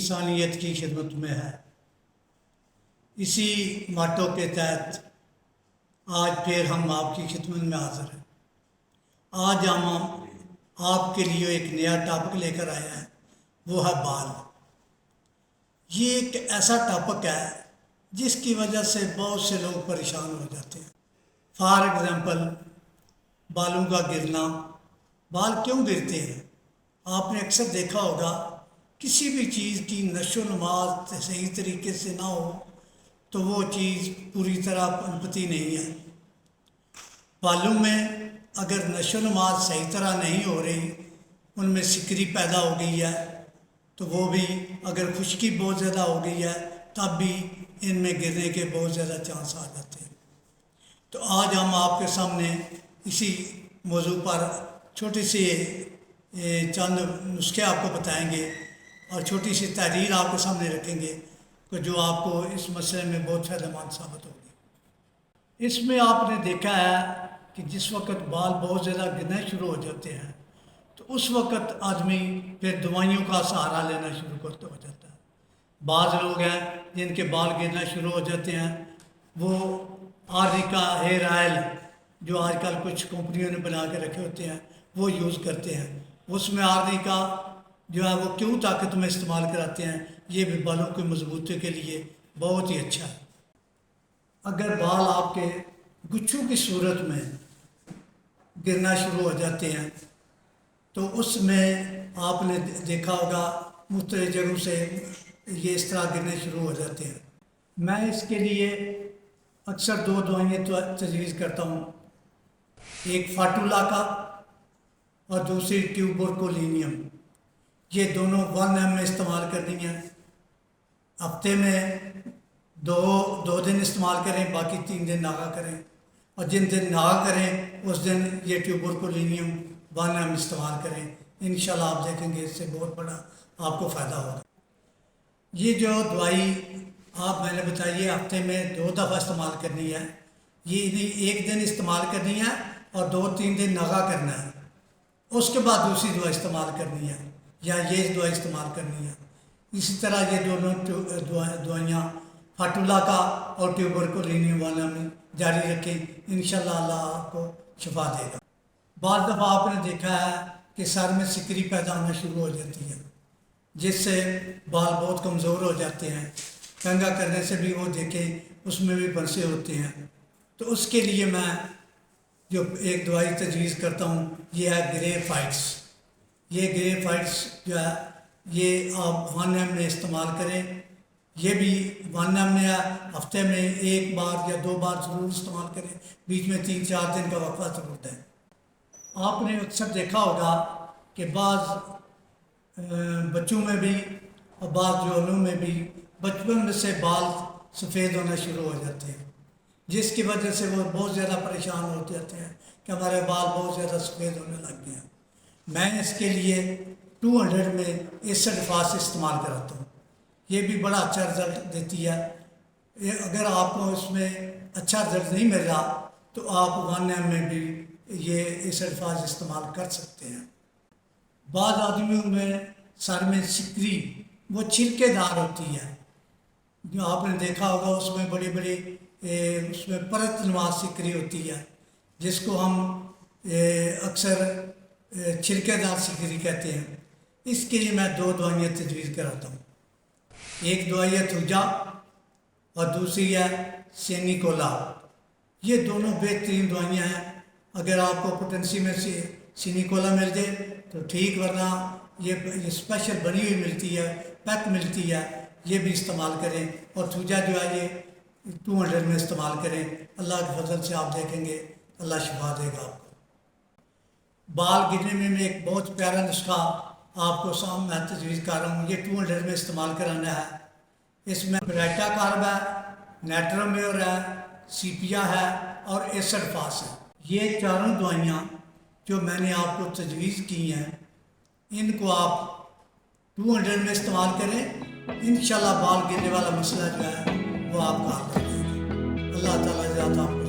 انسانیت کی خدمت میں ہے۔ اسی ماٹو کے تحت آج پھر ہم آپ کی خدمت میں حاضر ہیں۔ آج ہم آپ کے لیے ایک نیا ٹاپک لے کر آئے ہیں، وہ ہے بال۔ یہ ایک ایسا ٹاپک ہے جس کی وجہ سے بہت سے لوگ پریشان ہو جاتے ہیں۔ فار ایگزامپل، بالوں کا گرنا۔ بال کیوں گرتے ہیں؟ آپ نے اکثر دیکھا ہوگا کسی بھی چیز کی نشو و نما صحیح طریقے سے نہ ہو تو وہ چیز پوری طرح پنپتی نہیں ہے۔ بالوں میں اگر نشو و نما صحیح طرح نہیں ہو رہی، ان میں سکری پیدا ہو گئی ہے تو وہ بھی، اگر خشکی بہت زیادہ ہو گئی ہے تب بھی ان میں گرنے کے بہت زیادہ چانس آ جاتے ہیں۔ تو آج ہم آپ کے سامنے اسی موضوع پر چھوٹی سی چند نسخے آپ کو بتائیں گے اور چھوٹی سی تحریر آپ کے سامنے رکھیں گے کہ جو آپ کو اس مسئلے میں بہت فائدہ مند ثابت ہوگی۔ اس میں آپ نے دیکھا ہے کہ جس وقت بال بہت زیادہ گرنا شروع ہو جاتے ہیں تو اس وقت آدمی پھر دوائیوں کا سہارا لینا شروع ہو جاتا ہے۔ بعض لوگ ہیں جن کے بال گرنا شروع ہو جاتے ہیں، وہ آرنیکا ہیئر آئل جو آج کل کچھ کمپنیوں نے بنا کے رکھے ہوتے ہیں وہ یوز کرتے ہیں۔ اس میں آرنیکا جو ہے وہ کیوں طاقت میں استعمال کراتے ہیں؟ یہ بھی بالوں کی مضبوطی کے لیے بہت ہی اچھا ہے۔ اگر بال آپ کے گچھوں کی صورت میں گرنا شروع ہو جاتے ہیں تو اس میں آپ نے دیکھا ہوگا مختلف جگہوں سے یہ اس طرح گرنے شروع ہو جاتے ہیں۔ میں اس کے لیے اکثر دو دوائیں تجویز کرتا ہوں، ایک فاٹولا کا اور دوسری ٹیوبرکولینیم۔ یہ دونوں 1 ml میں استعمال کرنی ہیں۔ ہفتے میں دو دن استعمال کریں، باقی 3 دن ناغا کریں، اور جن دن ناغا کریں اس دن یہ ٹیوبرکولینیم 1 ml استعمال کریں۔ انشاءاللہ آپ دیکھیں گے اس سے بہت بڑا آپ کو فائدہ ہوگا۔ یہ جو دوائی آپ میں نے بتائی ہے ہفتے میں 2 دفعہ استعمال کرنی ہے، یہ نہیں 1 دن استعمال کرنی ہے اور 2-3 دن ناغا کرنا ہے، اس کے بعد دوسری دوائی استعمال کرنی ہے یا یہ دوائی استعمال کرنی ہے۔ اسی طرح یہ دونوں دوائیاں فاٹولا کا اور ٹیوبرکولینیم 1 ml جاری رکھیں، انشاءاللہ اللہ آپ کو شفا دے گا۔ بعض دفعہ آپ نے دیکھا ہے کہ سر میں سکری پیدا ہونا شروع ہو جاتی ہے جس سے بال بہت کمزور ہو جاتے ہیں، کنگھا کرنے سے بھی وہ دیکھیں اس میں بھی پھنسے ہوتے ہیں۔ تو اس کے لیے میں جو ایک دوائی تجویز کرتا ہوں یہ ہے گرے فائٹس۔ یہ گرے فائٹس جو ہے یہ آپ 1 ml میں استعمال کریں۔ یہ بھی 1 ml میں ہے، ہفتے میں 1 بار یا 2 بار ضرور استعمال کریں، بیچ میں 3-4 دن کا وقفہ ضرور دیں۔ آپ نے اکثر دیکھا ہوگا کہ بعض بچوں میں بھی اور بعض جوانوں میں بھی بچپن میں سے بال سفید ہونا شروع ہو جاتے ہیں، جس کی وجہ سے وہ بہت زیادہ پریشان ہو جاتے ہیں کہ ہمارے بال بہت زیادہ سفید ہونے لگ گئے ہیں۔ میں اس کے لیے 200 میں ایسڈ فاس استعمال کراتا ہوں، یہ بھی بڑا اچھا رزلٹ دیتی ہے۔ اگر آپ کو اس میں اچھا رزلٹ نہیں مل رہا تو آپ 1 ml میں بھی یہ ایسڈ فاس استعمال کر سکتے ہیں۔ بعض آدمیوں میں سر میں سکری وہ چھلکے دار ہوتی ہے، جو آپ نے دیکھا ہوگا اس میں بڑی بڑی اس میں پرت نما سکری ہوتی ہے جس کو ہم اکثر چھلکے دار سکری کہتے ہیں۔ اس کے لیے میں 2 دوائیں تجویز کراتا ہوں، ایک دوائی ہے تھوجا اور دوسری ہے سینیکولا۔ یہ دونوں بہترین دوائیاں ہیں۔ اگر آپ کو پوٹنسی میں سے سینیکولا مل جائے تو ٹھیک، ورنہ یہ اسپیشل بنی ہوئی ملتی ہے، پیک ملتی ہے، یہ بھی استعمال کریں۔ اور تھوجا جو ہے یہ 200 میں استعمال کریں۔ اللہ کے فضل سے آپ دیکھیں گے اللہ شفا دے گا آپ کو۔ بال گرنے میں ایک بہت پیارا نسخہ آپ کو سامنے تجویز کر رہا ہوں، یہ 200 میں استعمال کرانا ہے۔ اس میں بیٹا کارب ہے، نیٹرومیور ہے، سیپیا ہے اور ایسڈ فاس ہے۔ یہ چاروں دوائیاں جو میں نے آپ کو تجویز کی ہیں ان کو آپ 200 میں استعمال کریں، انشاءاللہ بال گرنے والا مسئلہ جو ہے وہ آپ کا حل ہو جائے گا۔ اللہ تعالیٰ آپ کو